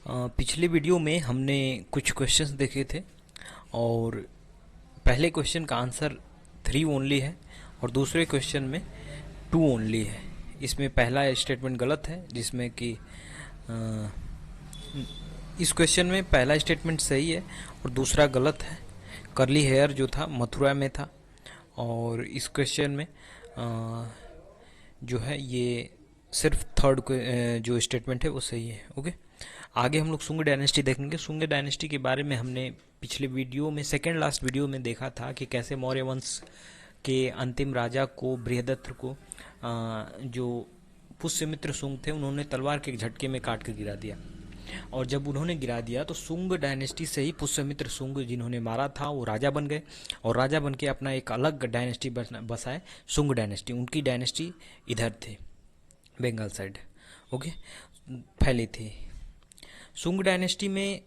पिछले वीडियो में हमने कुछ क्वेश्चंस देखे थे और पहले क्वेश्चन का आंसर 3 ओनली है और दूसरे क्वेश्चन में 2 ओनली है। इसमें पहला स्टेटमेंट गलत है, जिसमें कि अ, इस क्वेश्चन में पहला स्टेटमेंट सही है और दूसरा गलत है। करली हेयर जो था मथुरा में था और इस क्वेश्चन में जो है ये सिर्फ थर्ड जो स्टेटमेंट है वो सही है। ओके, आगे हम लोग सुंग डायनेस्टी देखेंगे। सुंग डायनेस्टी के बारे में हमने पिछले वीडियो में, सेकेंड लास्ट वीडियो में देखा था कि कैसे मौर्य वंश के अंतिम राजा को, बृहदत्त को, जो पुष्यमित्र सुंग थे, उन्होंने तलवार के झटके में काट कर गिरा दिया। और जब उन्होंने गिरा दिया तो सुंग डायनेस्टी से ही पुष्यमित्र सुंग जिन्होंने मारा था वो राजा बन गए और राजा बन के अपना एक अलग डायनेस्टी बसाए, सुंग डायनेस्टी। उनकी डायनेस्टी इधर थे, बंगाल साइड। ओके, फैली थी। सुंग डायनेस्टी में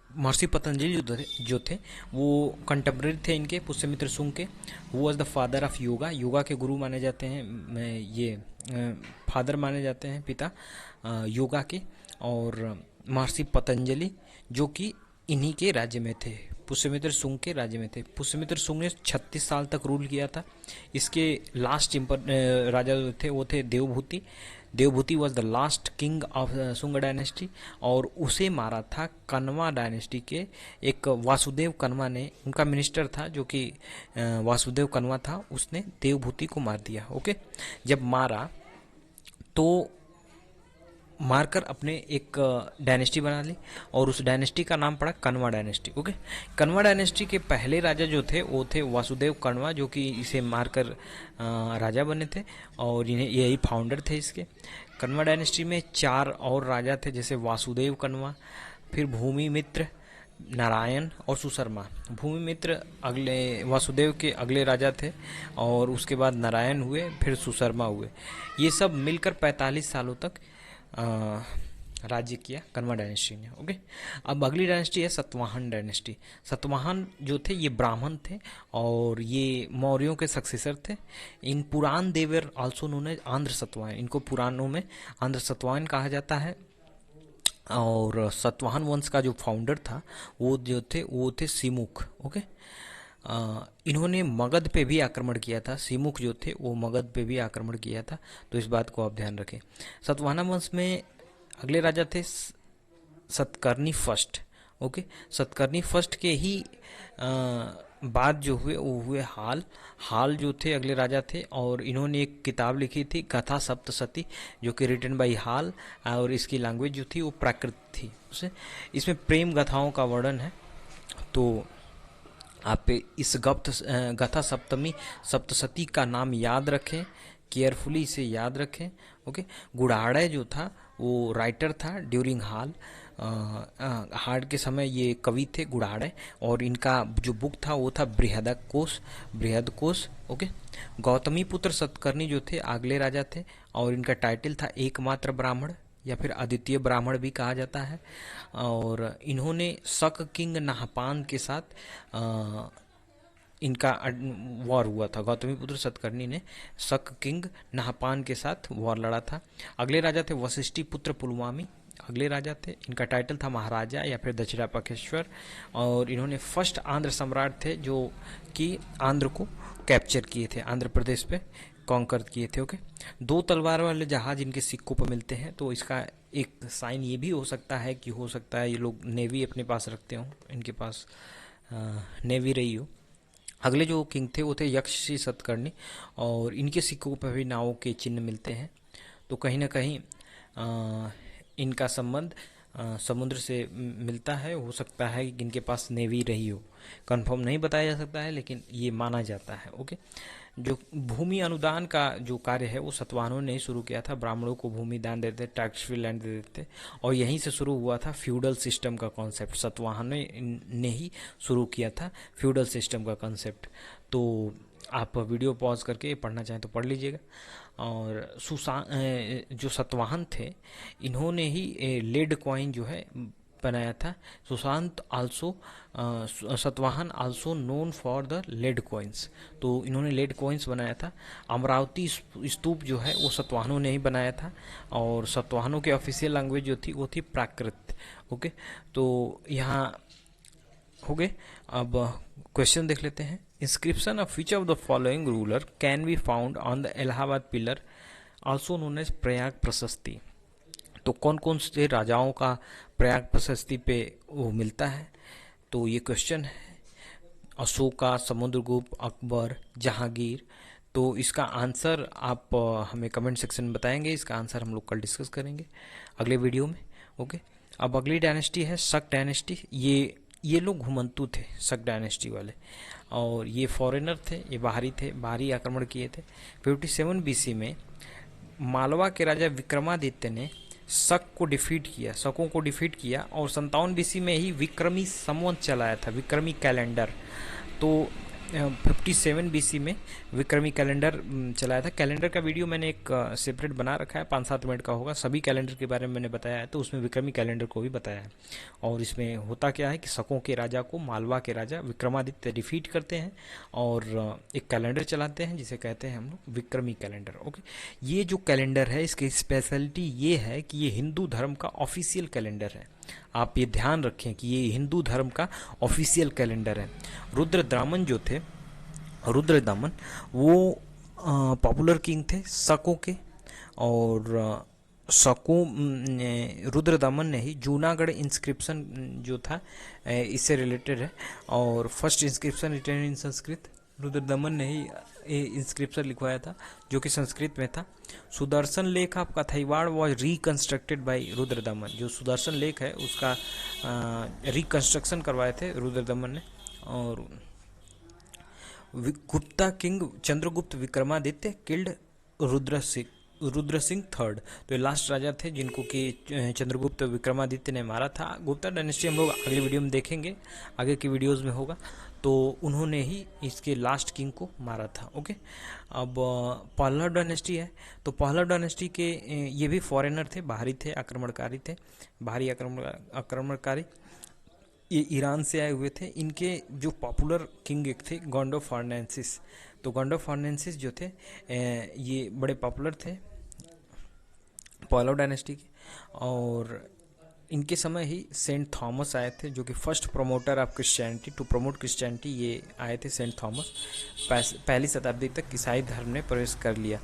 महर्षि पतंजलि जो थे वो कंटेम्प्रेरी थे इनके, पुष्यमित्र सुंग के। वो was the father of yoga. Yoga के गुरु माने जाते हैं, ये फादर माने जाते हैं, पिता योगा के। और महर्षि पतंजलि जो कि इन्हीं के राज्य में थे, पुष्यमित्र सुंग के राज्य में थे। पुष्यमित्र सुंग ने 36 साल तक रूल किया था। इसके लास्ट राजा जो थे वो थे Devabhuti. Devabhuti was the last king of सुंग डायनेस्टी और उसे मारा था कनवा डायनेस्टी के एक वासुदेव कनवा ने। उनका मिनिस्टर था जो कि वासुदेव कनवा था, उसने देवभूति को मार दिया। ओके, जब मारा तो मारकर अपने एक डायनेस्टी बना ली और उस डायनेस्टी का नाम पड़ा कनवा डायनेस्टी। ओके, कनवा डायनेस्टी के पहले राजा जो थे वो थे वासुदेव कनवा, जो कि इसे मारकर राजा बने थे और इन्हें यही फाउंडर थे इसके। कनवा डायनेस्टी में 4 और राजा थे, जैसे वासुदेव कनवा, फिर भूमि मित्र, नारायण और सुशर्मा। भूमि मित्र अगले वासुदेव के अगले राजा थे और उसके बाद नारायण हुए, फिर सुशर्मा हुए। ये सब मिलकर 45 सालों तक राज्य किया कनवा डायनेस्टी ने। ओके, अब अगली डायनेस्टी है सतवाहन डायनेस्टी। सतवाहन जो थे ये ब्राह्मण थे और ये मौर्यों के सक्सेसर थे। In Purana they were also known as Andhra Satavahana, इनको पुराणों में आंध्र सतवाहन कहा जाता है। और सतवाहन वंश का जो फाउंडर था वो थे सिमुख। ओके, इन्होंने मगध पे भी आक्रमण किया था। सिमुख जो थे वो मगध पे भी आक्रमण किया था, तो इस बात को आप ध्यान रखें। सतवाहन वंश में अगले राजा थे Satakarni first. Okay, Satakarni first के ही बाद जो हुए वो हुए हाल जो थे अगले राजा थे और इन्होंने एक किताब लिखी थी गाथा सप्तशती, जो कि रिटन बाई हाल, और इसकी लैंग्वेज जो थी वो प्राकृत थी। उसे इसमें प्रेम गाथाओं का वर्णन है। तो आप इस गाथा सप्तशती का नाम याद रखें, केयरफुली इसे याद रखें। ओके, गुड़ाड़े जो था वो राइटर था ड्यूरिंग हाल के समय ये कवि थे गुड़ाड़े, और इनका जो बुक था वो था बृहद कोश। ओके, गौतमी पुत्र सतकर्णी जो थे अगले राजा थे और इनका टाइटल था एकमात्र ब्राह्मण या फिर अद्वितीय ब्राह्मण भी कहा जाता है। और इन्होंने शक किंग नाहपान के साथ इनका वॉर हुआ था। गौतमीपुत्र सतकर्णी ने शक किंग नाहपान के साथ वॉर लड़ा था। अगले राजा थे वशिष्ठी पुत्र पुलवामी, अगले राजा थे। इनका टाइटल था महाराजा या फिर दक्षिणापकेश्वर और इन्होंने फर्स्ट आंध्र सम्राट थे जो कि आंध्र को कैप्चर किए थे, आंध्र प्रदेश पे कॉन्कर किए थे। ओके, 2 तलवार वाले जहाज इनके सिक्कों पर मिलते हैं, तो इसका एक साइन ये भी हो सकता है कि हो सकता है ये लोग नेवी अपने पास रखते हों, इनके पास नेवी रही हो। अगले जो किंग थे वो थे यक्षी सतकर्णी और इनके सिक्कों पर भी नावों के चिन्ह मिलते हैं। तो कहीं ना कहीं इनका संबंध समुद्र से मिलता है। हो सकता है कि इनके पास नेवी रही हो, कंफर्म नहीं बताया जा सकता है, लेकिन ये माना जाता है। ओके, जो भूमि अनुदान का जो कार्य है वो सतवाहनों ने ही शुरू किया था। ब्राह्मणों को भूमि दान देते, टैक्स फ्री लैंड दे देते और यहीं से शुरू हुआ था फ्यूडल सिस्टम का कॉन्सेप्ट। सतवाहनों ने ही शुरू किया था फ्यूडल सिस्टम का कॉन्सेप्ट। तो आप वीडियो पॉज करके पढ़ना चाहें तो पढ़ लीजिएगा। और जो सतवाहन थे इन्होंने ही लेड कॉइन जो है बनाया था। Sushant also Satavahana also known for the lead coins, तो इन्होंने लेड कॉइन्स बनाया था। अमरावती स्तूप जो है वो सतवाहनों ने ही बनाया था और सतवाहनों की ऑफिशियल लैंग्वेज जो थी वो थी प्राकृत। ओके, तो यहाँ हो गए। अब क्वेश्चन देख लेते हैं। Inscription of which of the following ruler can be found on the Allahabad pillar also known as Prayag Prashasti. तो कौन कौन से राजाओं का प्रयाग प्रशस्ति पे वो मिलता है, तो ये क्वेश्चन है। अशोका, समुद्रगुप्त, अकबर, जहांगीर। तो इसका आंसर आप हमें कमेंट सेक्शन में बताएंगे। इसका आंसर हम लोग कल डिस्कस करेंगे अगले वीडियो में। ओके, अब अगली डायनेस्टी है शक डायनेस्टी। ये लोग घुमंतु थे, शक डायनेस्टी वाले, और ये फॉरेनर थे, ये बाहरी थे, बाहरी आक्रमण किए थे। 57 बीसी में मालवा के राजा विक्रमादित्य ने शक को डिफीट किया, शकों को डिफीट किया, और 57 बीसी में ही विक्रमी संवत चलाया था, विक्रमी कैलेंडर। तो 57 बीसी में विक्रमी कैलेंडर चलाया था। कैलेंडर का वीडियो मैंने एक सेपरेट बना रखा है, 5-7 मिनट का होगा। सभी कैलेंडर के बारे में मैंने बताया है, तो उसमें विक्रमी कैलेंडर को भी बताया है। और इसमें होता क्या है कि शकों के राजा को मालवा के राजा विक्रमादित्य डिफीट करते हैं और एक कैलेंडर चलाते हैं जिसे कहते हैं हम लोग विक्रमी कैलेंडर। ओके, ये जो कैलेंडर है इसकी स्पेशलिटी ये है कि ये हिंदू धर्म का ऑफिशियल कैलेंडर है। आप ये ध्यान रखें कि ये हिंदू धर्म का ऑफिशियल कैलेंडर है। रुद्रदामन जो थे, रुद्रदामन वो पॉपुलर किंग थे शकों के, और शकों रुद्रदामन ने ही जूनागढ़ इंस्क्रिप्शन जो था इससे रिलेटेड है। और first inscription written in Sanskrit, Rudradaman ने ही इंस्क्रिप्शन लिखवाया था जो कि संस्कृत में था। Sudarshan lake of Kathiawar was reconstructed by Rudradaman. जो सुदर्शन लेख है उसका रिकंस्ट्रक्शन करवाए थे रुद्रदमन ने। और Gupta king Chandragupta Vikramaditya killed Rudra Singh third. तो ये लास्ट राजा थे जिनको कि चंद्रगुप्त विक्रमादित्य ने मारा था। गुप्ता डायनेस्टी हम लोग अगले वीडियो में देखेंगे, आगे की वीडियोस में होगा। तो उन्होंने ही इसके लास्ट किंग को मारा था। ओके, अब पहला डायनेस्टी है। तो पहला डायनेस्टी के ये भी फॉरेनर थे, बाहरी थे, आक्रमणकारी थे, बाहरी आक्रमणकारी। ये ईरान से आए हुए थे। इनके जो पॉपुलर किंग एक थे गोंडो फार्नेंसिस। तो गोंडो फार्नेंसिस जो थे ये बड़े पॉपुलर थे पहला डायनेस्टी के। और इनके समय ही सेंट थॉमस आए थे जो कि first promoter of Christianity, to promote Christianity ये आए थे सेंट थॉमस। पहली शताब्दी तक ईसाई धर्म ने प्रवेश कर लिया।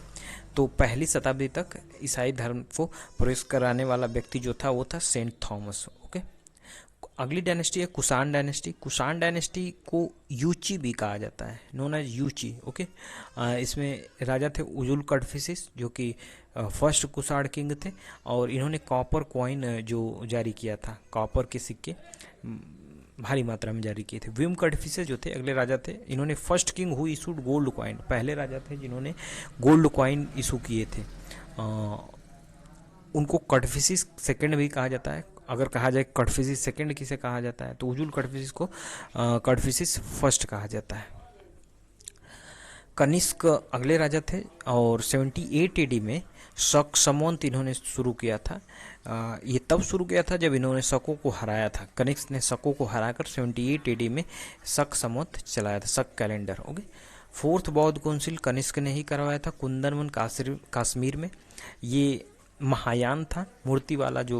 तो पहली शताब्दी तक ईसाई धर्म को प्रवेश कराने वाला व्यक्ति जो था वो था सेंट थॉमस। ओके, अगली डायनेस्टी है कुषाण डायनेस्टी। कुषाण डायनेस्टी को यूची भी कहा जाता है, नोन एज यूची। ओके, इसमें राजा थे उजुल कड़फिसिस जो कि फर्स्ट कुषाण किंग थे। और इन्होंने कॉपर कॉइन जो जारी किया था, कॉपर के सिक्के भारी मात्रा में जारी किए थे। विम कड़फिसिस जो थे अगले राजा थे। इन्होंने first king who issued gold coin, पहले राजा थे जिन्होंने गोल्ड कॉइन इशू किए थे। उनको कड़फिसिस सेकंड भी कहा जाता है। अगर कहा जाए कड़फिसिस सेकंड किसे कहा जाता है तो उजुल कड़फिसिस को कड़फिसिस फर्स्ट कहा जाता है। कनिष्क अगले राजा थे और 78 एडी में शक समवंत इन्होंने शुरू किया था। ये तब शुरू किया था जब इन्होंने शकों को हराया था। कनिष्क ने शकों को हराकर 78 एडी में शक समवंत चलाया था, शक कैलेंडर। ओके, फोर्थ बौद्ध काउंसिल कनिष्क ने ही करवाया था कुंदनवन कश्मीर में। ये महायान था, मूर्ति वाला जो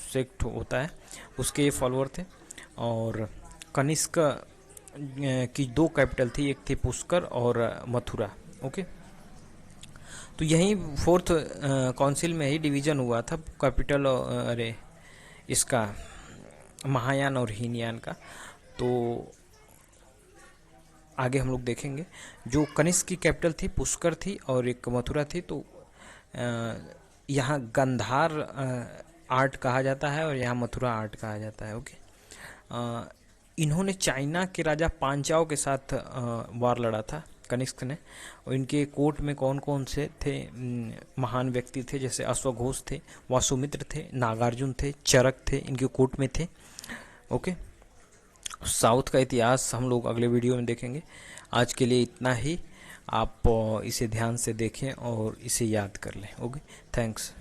सेक्ट होता है उसके ये फॉलोअर थे। और कनिष्क की 2 कैपिटल थी, एक थी पुष्कर और मथुरा। ओके, तो यही फोर्थ काउंसिल में ही डिवीजन हुआ था कैपिटल अरे इसका महायान और हीनयान का। तो आगे हम लोग देखेंगे। जो कनिष्क की कैपिटल थी पुष्कर थी और एक मथुरा थी। तो यहाँ गंधार आर्ट कहा जाता है और यहाँ मथुरा आर्ट कहा जाता है। ओके, इन्होंने चाइना के राजा पांचाओ के साथ वार लड़ा था कनिष्क ने। और इनके कोर्ट में कौन कौन से थे महान व्यक्ति थे, जैसे अश्वघोष थे, वासुमित्र थे, नागार्जुन थे, चरक थे, इनके कोर्ट में थे। ओके, साउथ का इतिहास हम लोग अगले वीडियो में देखेंगे। आज के लिए इतना ही। आप इसे ध्यान से देखें और इसे याद कर लें। Okay, thanks.